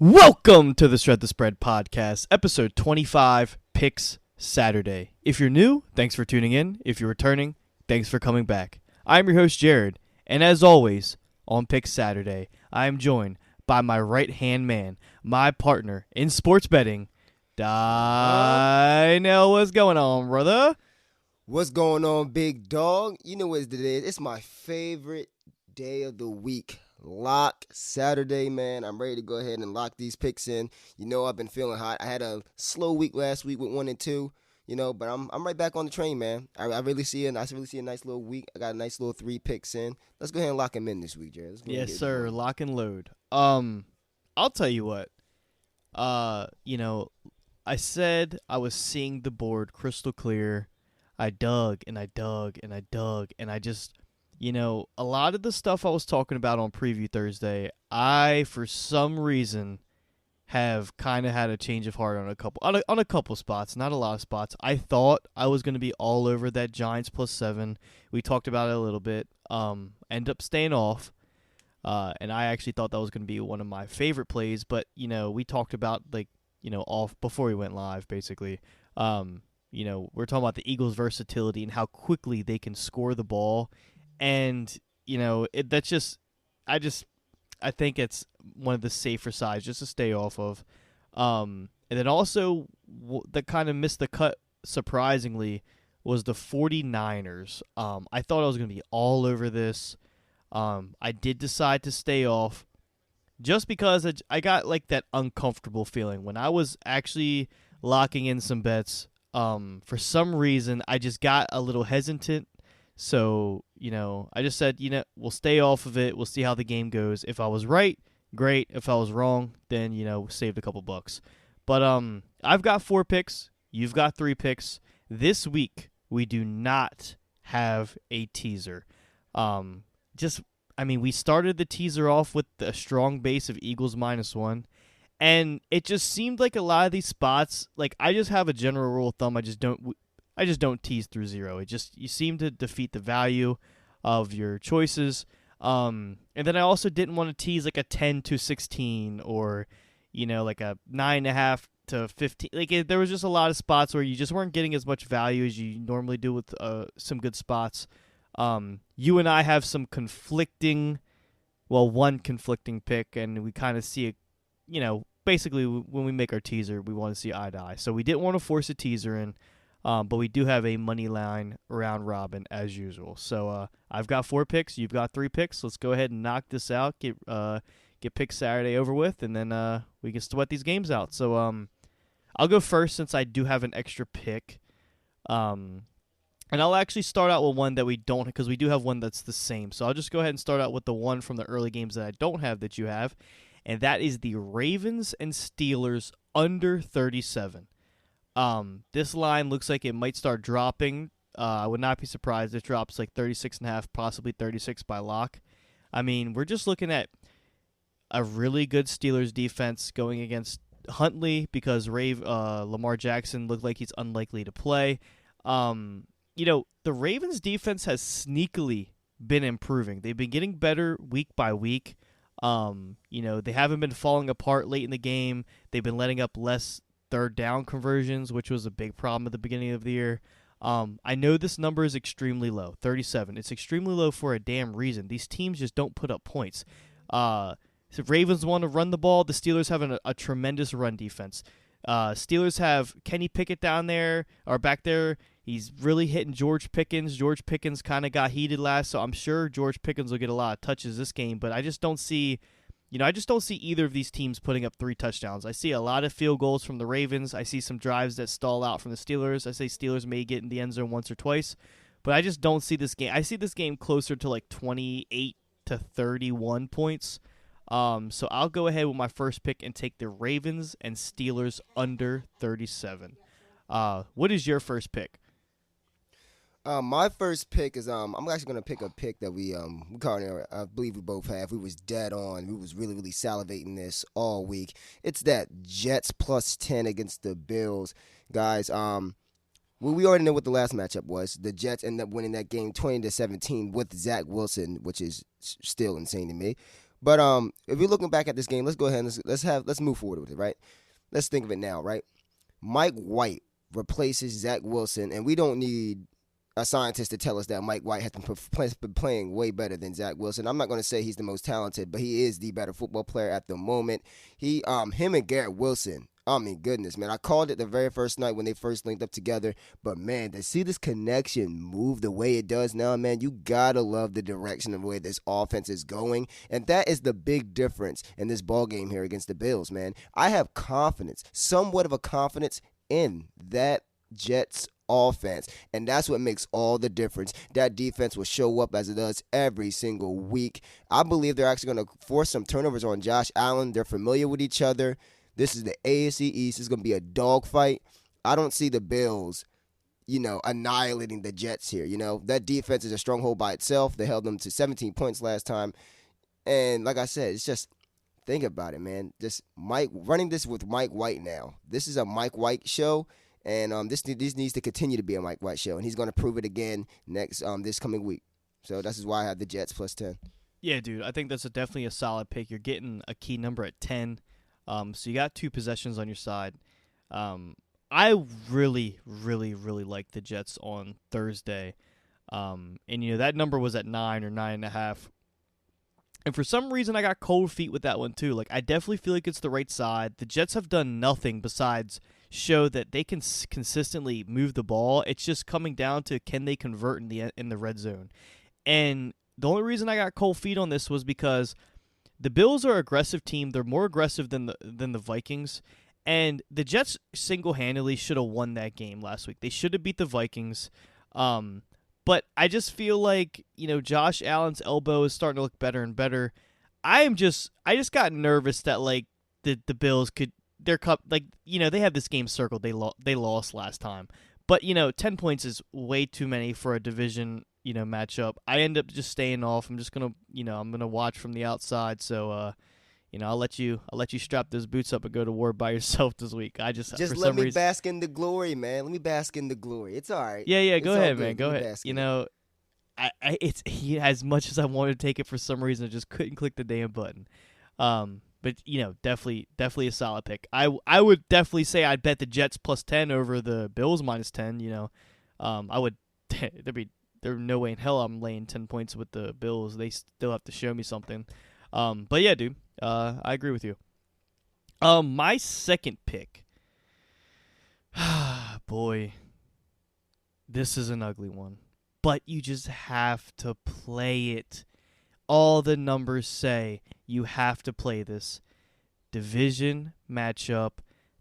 Welcome to the Shred the Spread podcast, episode 25, Picks Saturday. If you're new, thanks for tuning in. If you're returning, thanks for coming back. I'm your host, Jared, and as always, on Picks Saturday, I am joined by my right-hand man, my partner in sports betting, Dino. What's going on, brother? What's going on, big dog? You know what it is. It's my favorite day of the week. Lock Saturday, man. I'm ready to go ahead and lock these picks in. You know, I've been feeling hot. I had a slow week last week with 1 and 2, but I'm right back on the train, man. I really see a nice little week. I got a nice little 3 picks in. Let's go ahead and lock them in this week, Jared. Yes, sir. Lock and load. I'll tell you what. I said I was seeing the board crystal clear. I dug and I dug and I dug and I just, a lot of the stuff I was talking about on Preview Thursday, I for some reason have kind of had a change of heart on a couple spots, not a lot of spots. I thought I was going to be all over that Giants +7. We talked about it a little bit. End up staying off. And I actually thought that was going to be one of my favorite plays, but we talked about off before we went live basically. We're talking about the Eagles' versatility and how quickly they can score the ball, and I think it's one of the safer sides just to stay off of. And then also that kind of missed the cut surprisingly was the 49ers. I thought I was going to be all over this. I did decide to stay off just because I got like that uncomfortable feeling when I was actually locking in some bets. For some reason, I just got a little hesitant. So, I just said, we'll stay off of it. We'll see how the game goes. If I was right, great. If I was wrong, then, saved a couple bucks. But I've got 4 picks. You've got 3 picks. This week, we do not have a teaser. We started the teaser off with a strong base of Eagles -1. And it just seemed like a lot of these spots, like I just have a general rule of thumb. I just don't tease through 0. You seem to defeat the value of your choices. And then I also didn't want to tease like a 10-16 or, like a 9.5 to 15. Like there was just a lot of spots where you just weren't getting as much value as you normally do with some good spots. You and I have some one conflicting pick, and we kind of see it. Basically when we make our teaser, we want to see eye to eye. So we didn't want to force a teaser in, but we do have a money line round robin as usual. So I've got 4 picks. You've got 3 picks. Let's go ahead and knock this out. Get Pick Saturday over with, and then we can sweat these games out. So I'll go first since I do have an extra pick. And I'll actually start out with one that we don't, because we do have one that's the same. So I'll just go ahead and start out with the one from the early games that I don't have that you have. And that is the Ravens and Steelers under 37. This line looks like it might start dropping. I would not be surprised if it drops like 36.5, possibly 36 by lock. I mean, we're just looking at a really good Steelers defense going against Huntley because Lamar Jackson looked like he's unlikely to play. The Ravens defense has sneakily been improving. They've been getting better week by week. They haven't been falling apart late in the game. They've been letting up less third down conversions, which was a big problem at the beginning of the year. I know this number is extremely low, 37. It's extremely low for a damn reason. These teams just don't put up points. So Ravens want to run the ball. The Steelers have a tremendous run defense. Steelers have Kenny Pickett back there. He's really hitting George Pickens. George Pickens kind of got heated last, so I'm sure George Pickens will get a lot of touches this game, but I just don't see either of these teams putting up 3 touchdowns. I see a lot of field goals from the Ravens. I see some drives that stall out from the Steelers. I say Steelers may get in the end zone once or twice, but I just don't see this game. I see this game closer to like 28 to 31 points. So I'll go ahead with my first pick and take the Ravens and Steelers under 37. What is your first pick? My first pick is I'm actually gonna pick a pick that we currently, I believe we both have. We was dead on. We was really salivating this all week. It's that Jets +10 against the Bills, guys. We already know what the last matchup was. The Jets ended up winning that game 20-17 with Zach Wilson, which is still insane to me. But if we're looking back at this game, let's go ahead and let's move forward with it, right? Let's think of it now, right? Mike White replaces Zach Wilson, and we don't need a scientist to tell us that Mike White has been playing way better than Zach Wilson. I'm not going to say he's the most talented, but he is the better football player at the moment. Him and Garrett Wilson. I mean, goodness, man. I called it the very first night when they first linked up together. But, man, to see this connection move the way it does now, man, you got to love the direction of the way this offense is going. And that is the big difference in this ball game here against the Bills, man. I have confidence, somewhat of a confidence in that Jets offense, and that's what makes all the difference. That defense will show up as it does every single week. I believe they're actually going to force some turnovers on Josh Allen. They're familiar with each other. This is the AFC East. It's going to be a dogfight. I don't see the Bills, annihilating the Jets here. That defense is a stronghold by itself. They held them to 17 points last time. And like I said, it's just, think about it, man. Just running this with Mike White now. This is a Mike White show. And this needs to continue to be a Mike White show. And he's going to prove it again this coming week. So that's why I have the Jets plus 10. Yeah, dude. I think that's definitely a solid pick. You're getting a key number at 10. So you got 2 possessions on your side. I really, really, really like the Jets on Thursday. And, that number was at 9 or 9.5. And for some reason, I got cold feet with that one, too. Like, I definitely feel like it's the right side. The Jets have done nothing besides show that they can consistently move the ball. It's just coming down to, can they convert in the red zone? And the only reason I got cold feet on this was because the Bills are an aggressive team. They're more aggressive than the Vikings. And the Jets single-handedly should have won that game last week. They should have beat the Vikings. But I just feel like, Josh Allen's elbow is starting to look better and better. I just got nervous that, like, the Bills could, their cup, like, they have this game circled. They lost last time. But, 10 points is way too many for a division, matchup. I end up just staying off. I'm just going to, I'm going to watch from the outside. So, I'll let you strap those boots up and go to war by yourself this week. Just let me bask in the glory, man. Let me bask in the glory. It's all right. Yeah. Go ahead, man. Go ahead. It's as much as I wanted to take it for some reason, I just couldn't click the damn button. But definitely a solid pick. I would definitely say I'd bet the Jets plus 10 over the Bills minus 10. I would. There's no way in hell I'm laying 10 points with the Bills. They still have to show me something. But yeah, dude. I agree with you. My second pick. Boy, this is an ugly one. But you just have to play it. All the numbers say you have to play this. Division matchup.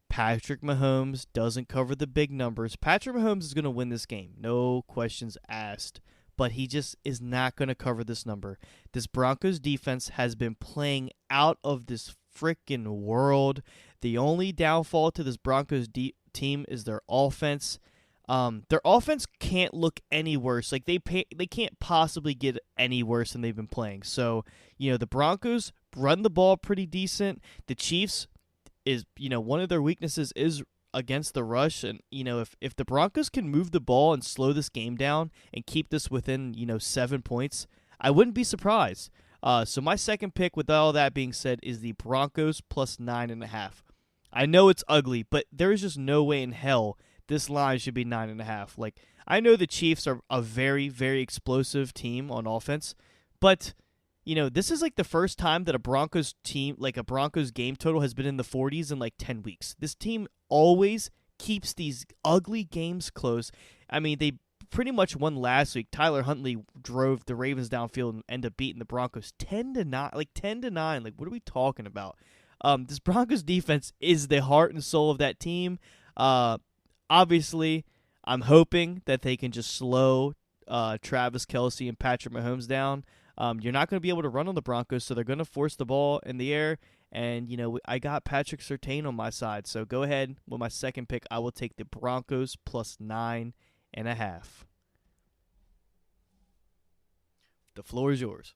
Patrick Mahomes doesn't cover the big numbers. Patrick Mahomes is going to win this game. No questions asked. But he just is not going to cover this number. This Broncos defense has been playing out of this freaking world. The only downfall to this Broncos team is their offense. Their offense can't look any worse. Like they can't possibly get any worse than they've been playing. So, the Broncos run the ball pretty decent. The Chiefs is, one of their weaknesses is against the rush, and if the Broncos can move the ball and slow this game down and keep this within 7 points, I wouldn't be surprised. So my second pick, with all that being said, is the Broncos plus 9.5. I know it's ugly, but there is just no way in hell this line should be 9.5. Like, I know the Chiefs are a very, very explosive team on offense, but this is like the first time that a Broncos team, like a Broncos game total, has been in the 40s in like 10 weeks. This team always keeps these ugly games close. I mean, they pretty much won last week. Tyler Huntley drove the Ravens downfield and ended up beating the Broncos 10-9. Like 10-9. Like, what are we talking about? This Broncos defense is the heart and soul of that team. Obviously, I'm hoping that they can just slow Travis Kelce and Patrick Mahomes down. You're not going to be able to run on the Broncos, so they're going to force the ball in the air. And, I got Patrick Surtain on my side. So go ahead with my second pick. I will take the Broncos plus 9.5. The floor is yours.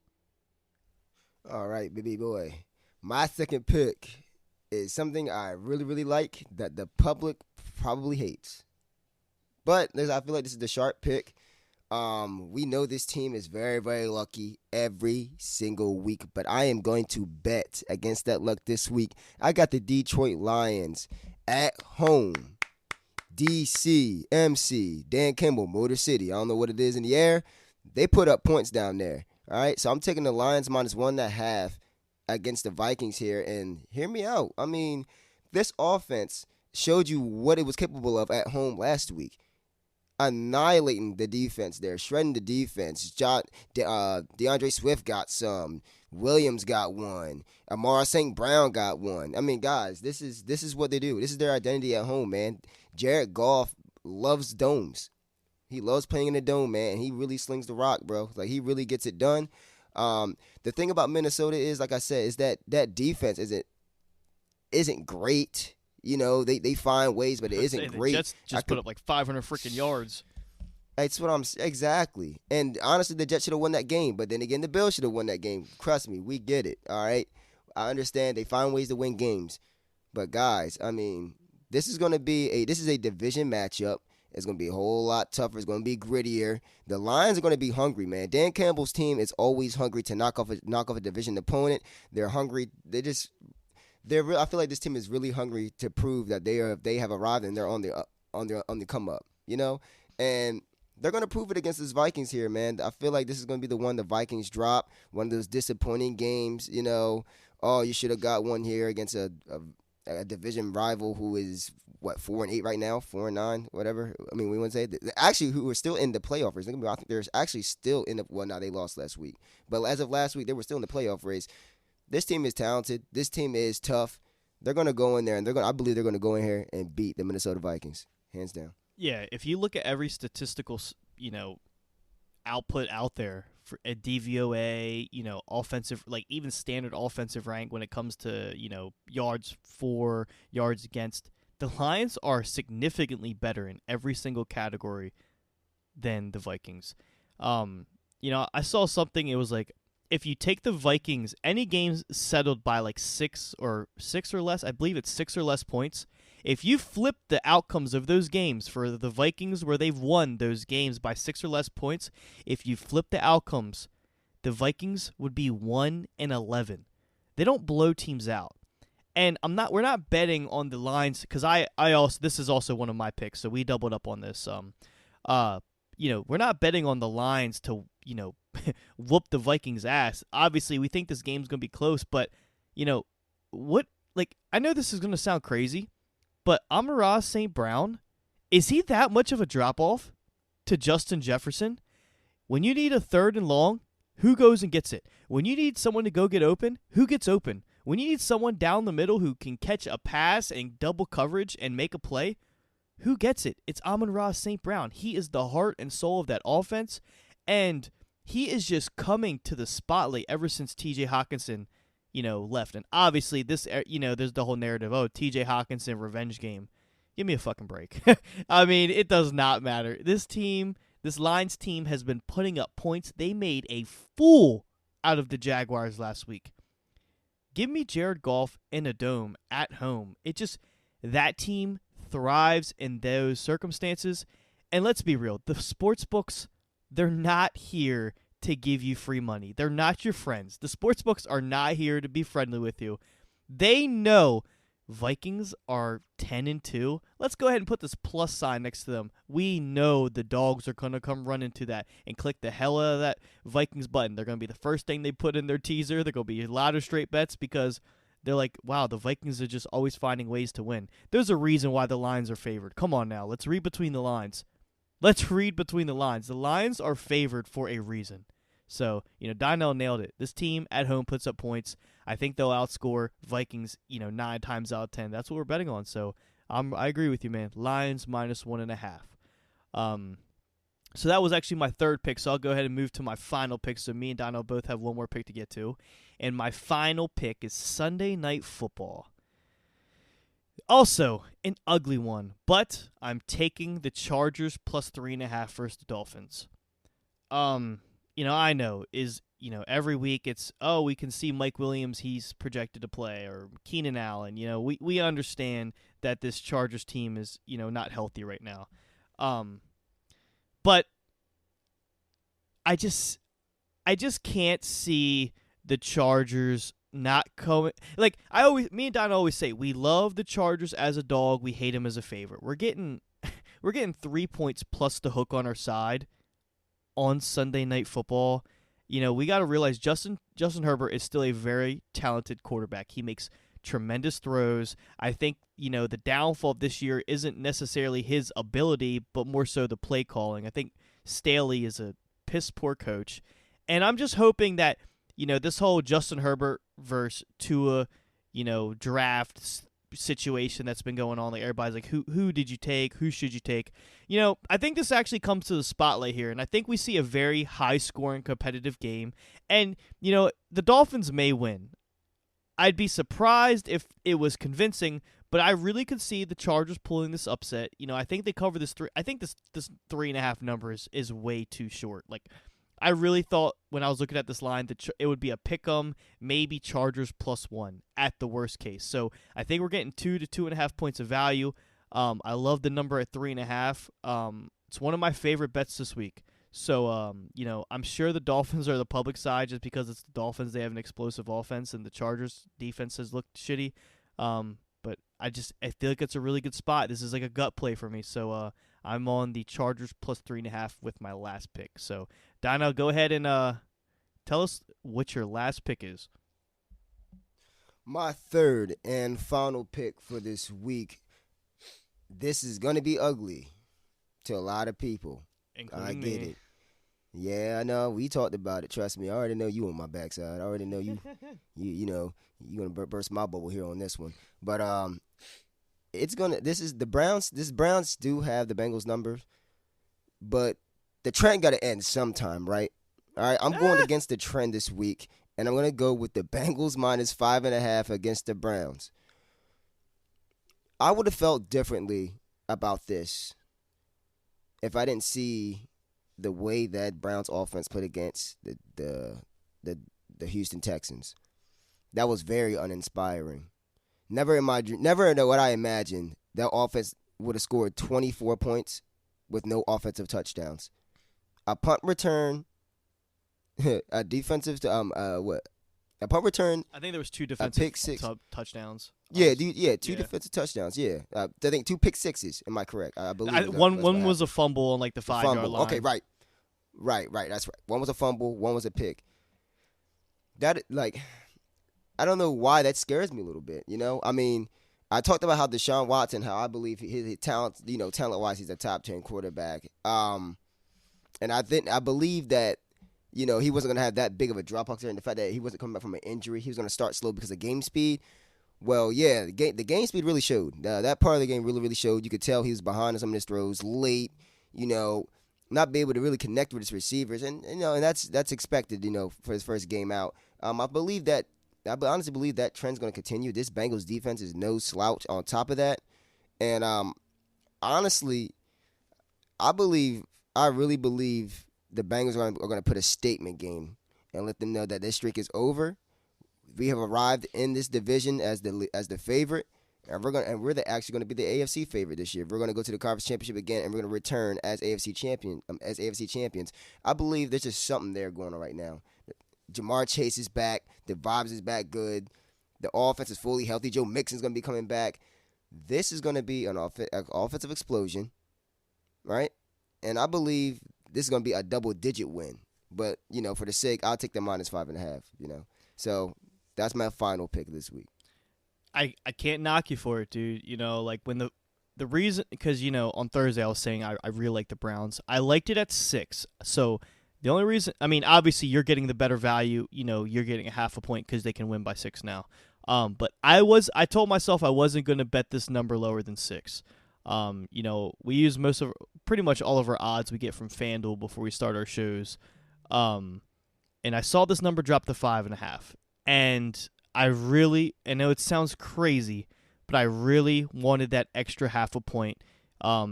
All right, baby boy. My second pick is something I really, really like that the public probably hates. But I feel like this is the sharp pick. We know this team is very, very lucky every single week, but I am going to bet against that luck this week. I got the Detroit Lions at home. DC, MC, Dan Campbell, Motor City. I don't know what it is in the air. They put up points down there. All right, so I'm taking the Lions minus 1.5 against the Vikings here. And hear me out. I mean, this offense showed you what it was capable of at home last week. Annihilating the defense there, shredding the defense. DeAndre Swift got some. Williams got one. Amara St. Brown got one. I mean, guys, this is what they do. This is their identity at home, man. Jared Goff loves domes. He loves playing in the dome, man. And he really slings the rock, bro. Like, he really gets it done. The thing about Minnesota is, like I said, is that defense isn't great. You know, they find ways, but it isn't great. The Jets just put up like 500 freaking yards. That's what I'm exactly. And honestly, the Jets should have won that game. But then again, the Bills should have won that game. Trust me, we get it. All right, I understand they find ways to win games. But guys, I mean, this is a division matchup. It's going to be a whole lot tougher. It's going to be grittier. The Lions are going to be hungry, man. Dan Campbell's team is always hungry to knock off a division opponent. They're hungry. I feel like this team is really hungry to prove that they have arrived and they're on the come up, you know, and they're gonna prove it against this Vikings here, man. I feel like this is gonna be the one the Vikings drop, one of those disappointing games, you know. Oh, you should have got one here against a division rival who is 4-8 right now, 4-9, whatever. I mean, we wouldn't say actually who are still in the playoff race. I think they're actually still in the now they lost last week, but as of last week they were still in the playoff race. This team is talented. This team is tough. They're going to go in there, and I believe they're going to go in here and beat the Minnesota Vikings, hands down. Yeah, if you look at every statistical, output out there for a DVOA, offensive, like even standard offensive rank when it comes to, yards for, yards against, the Lions are significantly better in every single category than the Vikings. I saw something, it was like, if you take the Vikings, any games settled by like six or less, I believe it's 6 or less points. If you flip the outcomes of those games for the Vikings where they've won those games by 6 or less points, if you flip the outcomes, the Vikings would be 1-11. They don't blow teams out. And we're not betting on the lines because this is also one of my picks, so we doubled up on this. We're not betting on the lines to, whoop the Vikings' ass. Obviously, we think this game's going to be close, but, I know this is going to sound crazy, but Amon-Ra St. Brown, is he that much of a drop-off to Justin Jefferson? When you need a 3rd and long, who goes and gets it? When you need someone to go get open, who gets open? When you need someone down the middle who can catch a pass and double coverage and make a play, who gets it? It's Amon-Ra St. Brown. He is the heart and soul of that offense, and he is just coming to the spotlight ever since T.J. Hockenson, left. And obviously, there's the whole narrative, T.J. Hockenson revenge game. Give me a fucking break. I mean, it does not matter. This Lions team has been putting up points. They made a fool out of the Jaguars last week. Give me Jared Goff in a dome at home. That team thrives in those circumstances. And let's be real, the sports books, they're not here to give you free money. They're not your friends. The sports books are not here to be friendly with you. They know Vikings are 10-2. Let's go ahead and put this plus sign next to them. We know the dogs are going to come run into that and click the hell out of that Vikings button. They're going to be the first thing they put in their teaser. They're going to be a lot of straight bets because they're like, wow, the Vikings are just always finding ways to win. There's a reason why the Lions are favored. Come on now. Let's read between the lines. The Lions are favored for a reason. So, Donnell nailed it. This team at home puts up points. I think they'll outscore Vikings, 9 times out of 10. That's what we're betting on. So, I agree with you, man. Lions minus 1.5. So that was actually my third pick. So I'll go ahead and move to my final pick. So me and Donnell both have one more pick to get to. And my final pick is Sunday Night Football. Also, an ugly one, but I'm taking the Chargers plus 3.5 versus the Dolphins. I know every week it's, we can see Mike Williams, he's projected to play, or Keenan Allen. We understand that this Chargers team is, not healthy right now. But I just can't see the Chargers not coming. Like me and Don always say, we love the Chargers as a dog, we hate them as a favorite. We're getting 3 points plus the hook on our side on Sunday Night Football. You know, we got to realize Justin Herbert is still a very talented quarterback. He makes tremendous throws. I think, you know, the downfall of this year isn't necessarily his ability, but more so the play calling. I think Staley is a piss poor coach. And I'm just hoping that, you know, this whole Justin Herbert versus Tua, you know, draft situation that's been going on, like everybody's like, who did you take? Who should you take? You know, I think this actually comes to the spotlight here, and I think we see a very high-scoring, competitive game. And, you know, the Dolphins may win. I'd be surprised if it was convincing, but I really could see the Chargers pulling this upset. You know, I think they cover this three. I think this 3.5 number is way too short. Like, I really thought when I was looking at this line that it would be a pick'em, maybe Chargers +1 at the worst case. So I think we're getting 2 to 2.5 points of value. I love the number at 3.5. It's one of my favorite bets this week. So, you know, I'm sure the Dolphins are the public side just because it's the Dolphins. They have an explosive offense, and the Chargers' defense has looked shitty. But I feel like it's a really good spot. This is like a gut play for me. So I'm on the Chargers +3.5 with my last pick. So, Dino, go ahead and tell us what your last pick is. My third and final pick for this week. This is going to be ugly to a lot of people. Including I get me. it. Yeah, I know. We talked about it. Trust me. I already know you on my backside. I already know you. you know, you're gonna burst my bubble here on this one. But it's gonna. This is the Browns. This Browns do have the Bengals numbers, but the trend got to end sometime, right? All right. I'm going against the trend this week, and I'm gonna go with the Bengals -5.5 against the Browns. I would have felt differently about this if I didn't see the way that Browns offense played against the Houston Texans. That was very uninspiring. Never in what I imagined that offense would have scored 24 points with no offensive touchdowns. A punt return, a defensive a punt return. I think there was 2 defensive pick six. Touchdowns. Yeah, two defensive touchdowns. Yeah, I think 2 pick sixes. Am I correct? I believe one was a fumble on like the 5-yard line. Okay, right. That's right. One was a fumble. One was a pick. That I don't know why that scares me a little bit. You know, I mean, I talked about how Deshaun Watson, how I believe his talent, you know, talent-wise, he's a top 10 quarterback. And I believe that, you know, he wasn't going to have that big of a drop-off there, and the fact that he wasn't coming back from an injury, he was going to start slow because of game speed. Well, yeah, the game speed really showed. That part of the game really, really showed. You could tell he was behind on some of his throws late, you know, not be able to really connect with his receivers. And you know, and that's expected, you know, for his first game out. I honestly believe that trend's going to continue. This Bengals defense is no slouch on top of that. And honestly, I really believe the Bengals are going to put a statement game and let them know that this streak is over. We have arrived in this division as the favorite, and we're actually going to be the AFC favorite this year. We're going to go to the conference championship again, and we're going to return as AFC champions. I believe there's just something there going on right now. Jamar Chase is back. The vibes is back good. The offense is fully healthy. Joe Mixon's going to be coming back. This is going to be an offensive explosion, right? And I believe this is going to be a double-digit win. But, you know, for the sake, I'll take the -5.5, you know. So that's my final pick this week. I can't knock you for it, dude. You know, like when the reason, because, you know, on Thursday I was saying I really like the Browns. I liked it at 6. So the only reason, I mean, obviously you're getting the better value. You know, you're getting a half a point because they can win by 6 now. But I told myself I wasn't going to bet this number lower than 6. You know, we use pretty much all of our odds we get from FanDuel before we start our shows. And I saw this number drop to 5.5. And I know it sounds crazy, but I really wanted that extra half a point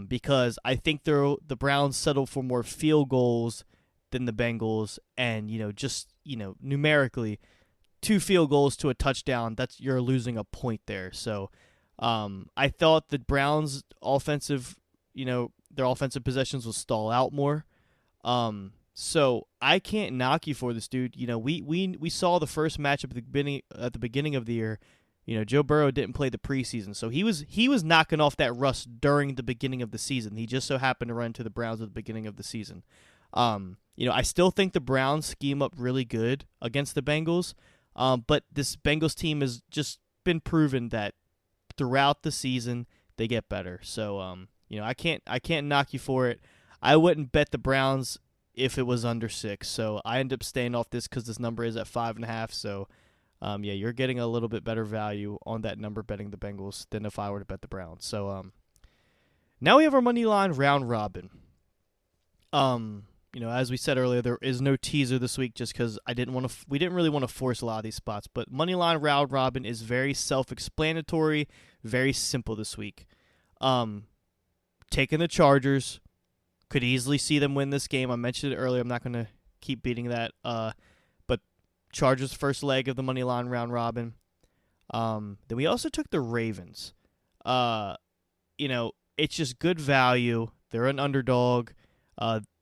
because I think the Browns settle for more field goals than the Bengals. And, you know, just, you know, numerically, 2 field goals to a touchdown, you're losing a point there. So I thought the Browns' offensive, you know, their offensive possessions will stall out more. So I can't knock you for this, dude. You know, we saw the first matchup at the beginning of the year. You know, Joe Burrow didn't play the preseason, so he was knocking off that rust during the beginning of the season. He just so happened to run into the Browns at the beginning of the season. You know, I still think the Browns scheme up really good against the Bengals, but this Bengals team has just been proven that throughout the season they get better. So, you know, I can't knock you for it. I wouldn't bet the Browns if it was under 6. So I end up staying off this because this number is at 5.5. So, yeah, you're getting a little bit better value on that number betting the Bengals than if I were to bet the Browns. So, now we have our money line round robin. You know, as we said earlier, there is no teaser this week just because we didn't really want to force a lot of these spots. But money line round robin is very self-explanatory, very simple this week. Taking the Chargers. Could easily see them win this game. I mentioned it earlier. I'm not going to keep beating that. But Chargers first leg of the money line round robin. Then we also took the Ravens. You know, it's just good value. They're an underdog.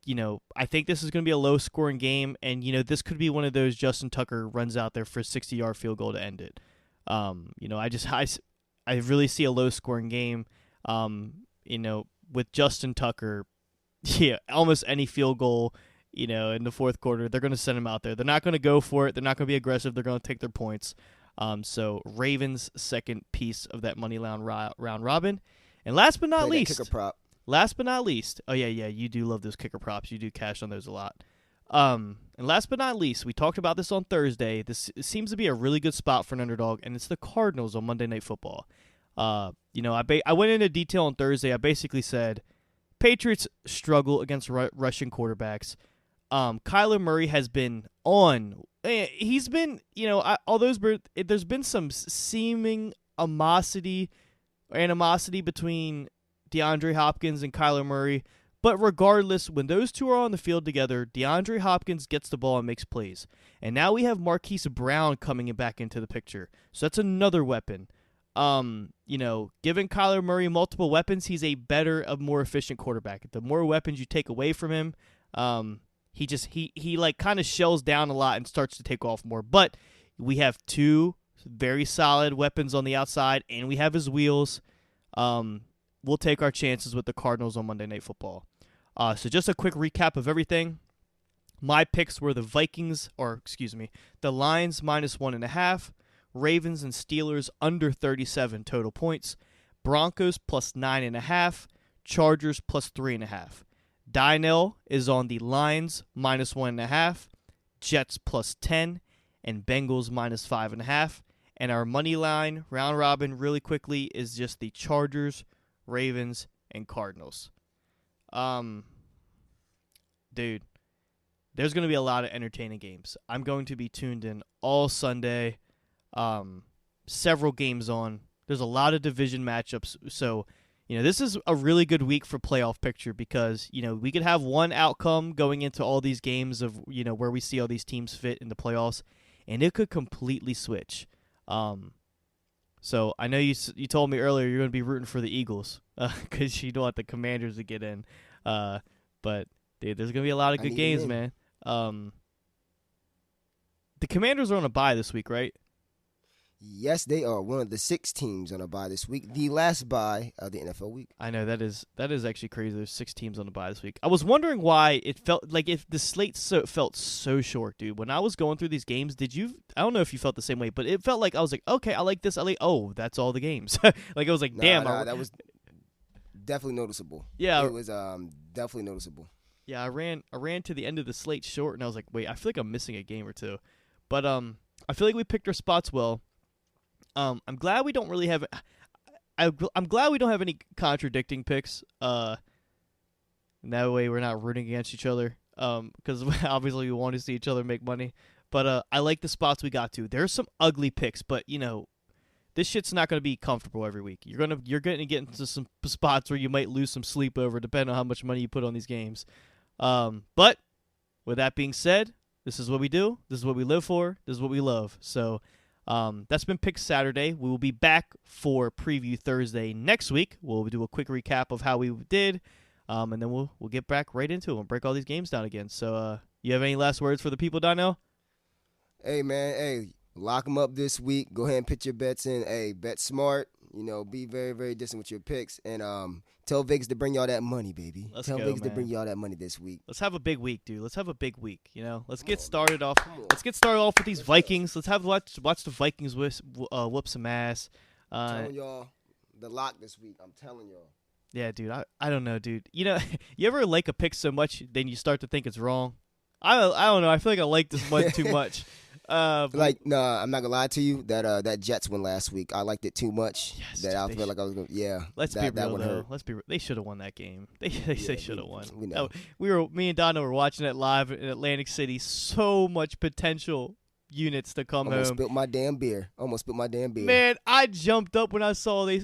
You know, I think this is going to be a low-scoring game, and you know, this could be one of those Justin Tucker runs out there for a 60-yard field goal to end it. You know, I really see a low-scoring game. You know, with Justin Tucker. Yeah, almost any field goal, you know, in the fourth quarter, they're going to send him out there. They're not going to go for it. They're not going to be aggressive. They're going to take their points. So Ravens second piece of that money line round robin, and last but not least, kicker prop. Last but not least, oh yeah, you do love those kicker props. You do cash on those a lot. And last but not least, we talked about this on Thursday. This seems to be a really good spot for an underdog, and it's the Cardinals on Monday Night Football. You know, I went into detail on Thursday. I basically said Patriots struggle against rushing quarterbacks. Kyler Murray has been on. He's been, you know, although there's been some seeming animosity between DeAndre Hopkins and Kyler Murray. But regardless, when those two are on the field together, DeAndre Hopkins gets the ball and makes plays. And now we have Marquise Brown coming back into the picture. So that's another weapon. You know, giving Kyler Murray multiple weapons, he's a more efficient quarterback. The more weapons you take away from him, he like kind of shells down a lot and starts to take off more. But we have two very solid weapons on the outside, and we have his wheels. We'll take our chances with the Cardinals on Monday Night Football. So just a quick recap of everything. My picks were the Lions -1.5. Ravens and Steelers under 37 total points. Broncos +9.5. Chargers +3.5. Dynel is on the Lions -1.5. Jets +10. And Bengals -5.5. And our money line, round robin, really quickly, is just the Chargers, Ravens, and Cardinals. Dude, there's going to be a lot of entertaining games. I'm going to be tuned in all Sunday. Several games on. There's a lot of division matchups. So, you know, this is a really good week for playoff picture because, you know, we could have one outcome going into all these games of, you know, where we see all these teams fit in the playoffs, and it could completely switch. So I know you told me earlier you're going to be rooting for the Eagles because you don't want the Commanders to get in. But dude, there's going to be a lot of good games, man. The Commanders are on a bye this week, right? Yes, they are one of the 6 teams on a bye this week, the last bye of the NFL week. I know that is actually crazy. There's 6 teams on the bye this week. I was wondering why it felt like if the slate felt so short, dude. When I was going through these games, I don't know if you felt the same way, but it felt like I was like, okay, I like this. That's all the games. Like I was like, damn. That was definitely noticeable. Yeah, it was definitely noticeable. Yeah, I ran to the end of the slate short, and I was like, wait, I feel like I'm missing a game or two. But I feel like we picked our spots well. I'm glad we don't really have. I'm glad we don't have any contradicting picks. And that way we're not rooting against each other. Because obviously we want to see each other make money. But I like the spots we got to. There's some ugly picks, but you know, this shit's not going to be comfortable every week. You're going to get into some spots where you might lose some sleep over, depending on how much money you put on these games. But with that being said, this is what we do. This is what we live for. This is what we love. So. That's been Pick Saturday. We will be back for Preview Thursday next week. We'll do a quick recap of how we did. and then we'll get back right into it and break all these games down again. So, you have any last words for the people, Donnell? Hey, man, hey, lock them up this week. Go ahead and put your bets in. Hey, bet smart. Be very, very distant with your picks. And tell Vegas to bring y'all that money, baby. Tell Vegas to bring y'all that money this week. Let's have a big week, dude. Let's have a big week. Let's get started off. Let's get started off with these Vikings. Let's watch the Vikings whoop some ass. I'm telling y'all, the lock this week. I'm telling y'all. Yeah, dude. I don't know, dude. You ever like a pick so much, then you start to think it's wrong? I don't know. I feel like I like this one too much. I'm not gonna lie to you. That Jets win last week, I liked it too much. Yes, that I feel like I was gonna. Yeah. Let's be real though. They should have won that game. They should have won. We know. Me and Donna were watching it live in Atlantic City. So much potential units to come Almost home. Spilled my damn beer. Man, I jumped up when I saw they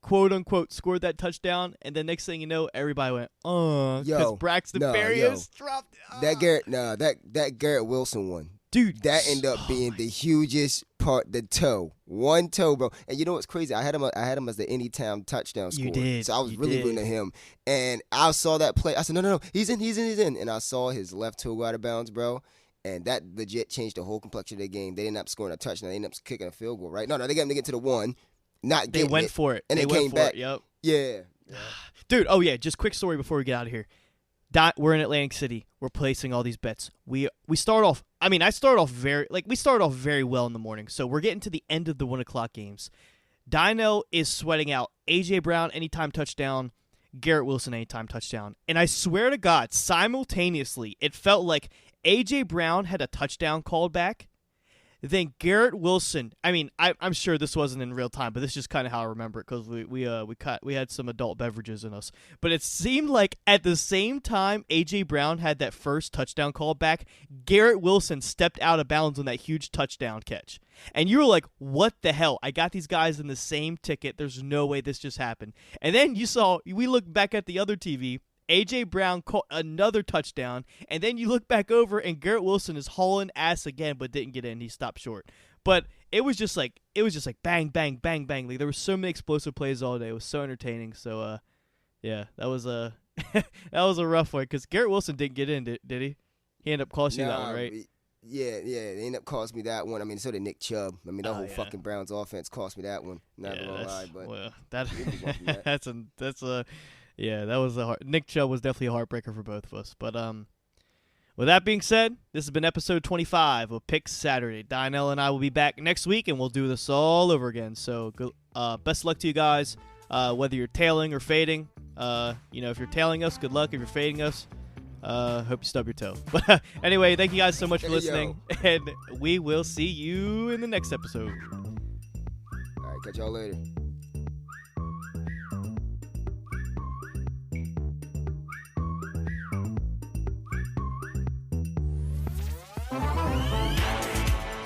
quote unquote scored that touchdown, and the next thing you know, everybody went, because Braxton Berrios dropped. That Garrett Wilson one. Dude, that ended up being the hugest part. The toe, one toe, bro. And you know what's crazy? I had him as the anytime touchdown scorer. You did. So I was really rooting at him. And I saw that play. I said, no, he's in. And I saw his left toe go out of bounds, bro. And that legit changed the whole complexion of the game. They ended up scoring a touchdown. They ended up kicking a field goal, right? No, they got him to get to the one. They went for it. And they came back. Yep. Yeah. Dude, oh yeah, just quick story before we get out of here. We're in Atlantic City. We're placing all these bets. We start off. I started off very well in the morning. So we're getting to the end of the 1:00 games. Dino is sweating out A.J. Brown anytime touchdown, Garrett Wilson anytime touchdown. And I swear to God, simultaneously, it felt like A.J. Brown had a touchdown called back. Then Garrett Wilson. I'm sure this wasn't in real time, but this is just kind of how I remember it because we had some adult beverages in us. But it seemed like at the same time A.J. Brown had that first touchdown call back, Garrett Wilson stepped out of bounds on that huge touchdown catch. And you were like, what the hell? I got these guys in the same ticket. There's no way this just happened. And then we looked back at the other TV. A.J. Brown caught another touchdown, and then you look back over, and Garrett Wilson is hauling ass again, but didn't get in. He stopped short. But it was just like bang, bang, bang, bang. Like, there were so many explosive plays all day. It was so entertaining. So, yeah, that was a a rough one because Garrett Wilson didn't get in, did he? He ended up costing you that one, right? Yeah, they ended up costing me that one. So did Nick Chubb. That whole fucking Browns offense cost me that one. Not gonna lie, but yeah, that was Nick Chubb was definitely a heartbreaker for both of us. But with that being said, this has been episode 25 of Picks Saturday. Donnell and I will be back next week, and we'll do this all over again. So best of luck to you guys, whether you're tailing or fading. If you're tailing us, good luck. If you're fading us, hope you stub your toe. But anyway, thank you guys so much for listening, and we will see you in the next episode. All right, catch y'all later.